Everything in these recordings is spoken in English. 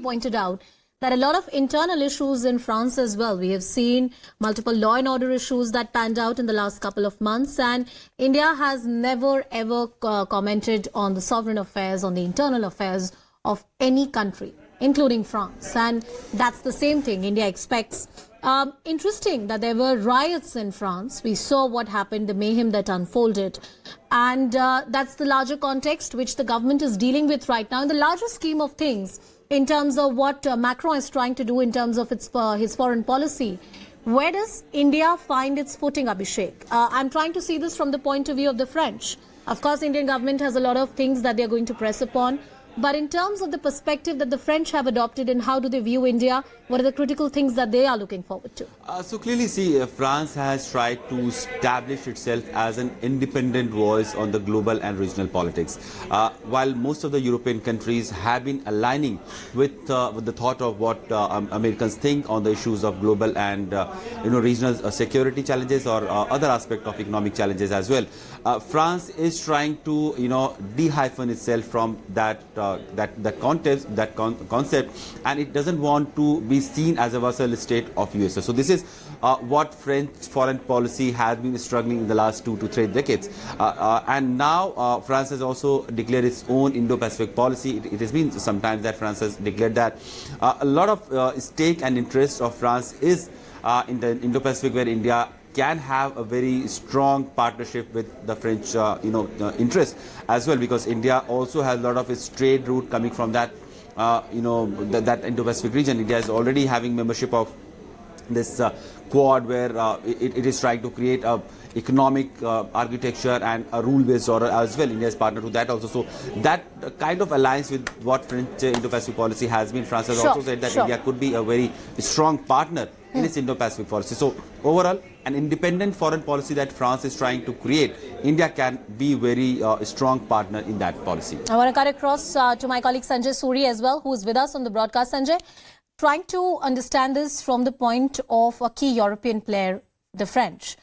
pointed out that a lot of internal issues in France as well. We have seen multiple law and order issues that panned out in the last couple of months, and India has never ever commented on the sovereign affairs, on the internal affairs of any country, including France. And that's the same thing India expects. Interesting that there were riots in France. We saw what happened, the mayhem that unfolded. And that's the larger context which the government is dealing with right now. In the larger scheme of things, in terms of what Macron is trying to do in terms of his foreign policy, where does India find its footing, Abhishek? I'm trying to see this from the point of view of the French. Of course, the Indian government has a lot of things that they're going to press upon. But in terms of the perspective that the French have adopted and how do they view India, what are the critical things that they are looking forward to? So clearly, see, France has tried to establish itself as an independent voice on the global and regional politics. While most of the European countries have been aligning with the thought of what Americans think on the issues of global and regional security challenges or other aspect of economic challenges as well, France is trying to de-hyphen itself from that concept, and it doesn't want to be seen as a vassal state of USA. So this is what French foreign policy has been struggling in the last 2 to 3 decades. And now France has also declared its own Indo-Pacific policy. It has been some time that France has declared that. A lot of stake and interest of France is in the Indo-Pacific, where India can have a very strong partnership with the French interest as well, because India also has a lot of its trade route coming from that that Indo-Pacific region. India is already having membership of this Quad, where it is trying to create a economic architecture and a rule-based order as well. India is partner to that also. So that kind of aligns with what French Indo-Pacific policy has been. France has also said that India could be a very strong partner in its Indo-Pacific policy. So overall, an independent foreign policy that France is trying to create, India can be very strong partner in that policy. I want to cut across to my colleague Sanjay Suri as well, who is with us on the broadcast. Sanjay, trying to understand this from the point of a key European player, the French.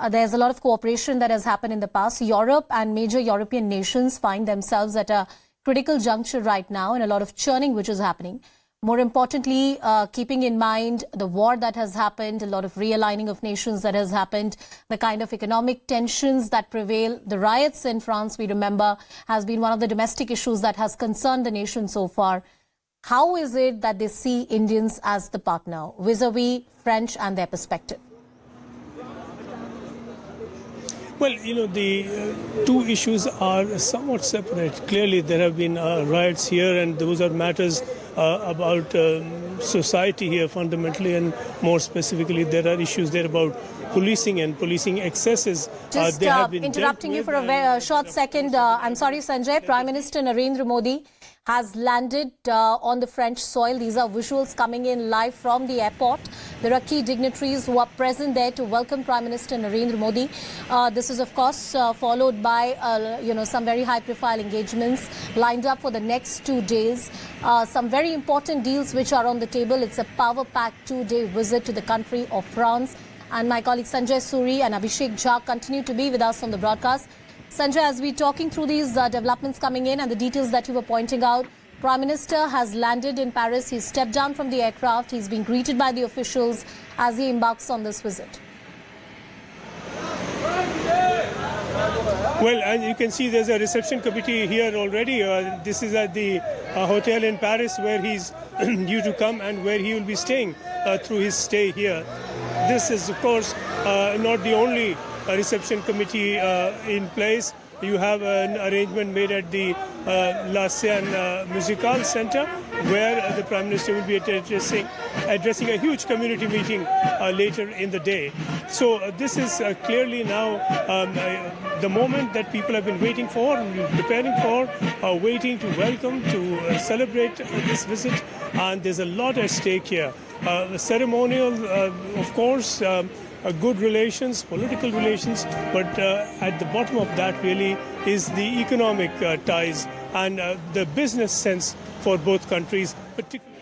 There's a lot of cooperation that has happened in the past. Europe and major European nations find themselves at a critical juncture right now, and a lot of churning which is happening. More importantly, keeping in mind the war that has happened, a lot of realigning of nations that has happened, the kind of economic tensions that prevail. The riots in France, we remember, has been one of the domestic issues that has concerned the nation so far. How is it that they see Indians as the partner vis-a-vis French and their perspective? Well, the two issues are somewhat separate. Clearly, there have been riots here, and those are matters about society here fundamentally, and more specifically, there are issues there about policing and policing excesses. Just interrupting you for a short second. I'm sorry, Sanjay. Prime Minister Narendra Modi has landed on the French soil. These are visuals coming in live from the airport. There are key dignitaries who are present there to welcome Prime Minister Narendra Modi. This is, of course, followed by, some very high-profile engagements lined up for the next 2 days. Some very important deals which are on the table. It's a power-packed 2-day visit to the country of France. And my colleagues Sanjay Suri and Abhishek Jha continue to be with us on the broadcast. Sanjay, as we're talking through these developments coming in and the details that you were pointing out, Prime Minister has landed in Paris. He's stepped down from the aircraft. He's been greeted by the officials as he embarks on this visit. Well, and you can see there's a reception committee here already. This is at the hotel in Paris where he's due to come and where he will be staying through his stay here. This is, of course, not the only reception committee in place. You have an arrangement made at the La Seine Musical Center, where the Prime Minister will be addressing a huge community meeting later in the day. So this is clearly now the moment that people have been waiting for, preparing for, waiting to welcome, to celebrate this visit. And there's a lot at stake here. Ceremonial, of course, good relations, political relations, but at the bottom of that really is the economic ties and the business sense for both countries, particularly.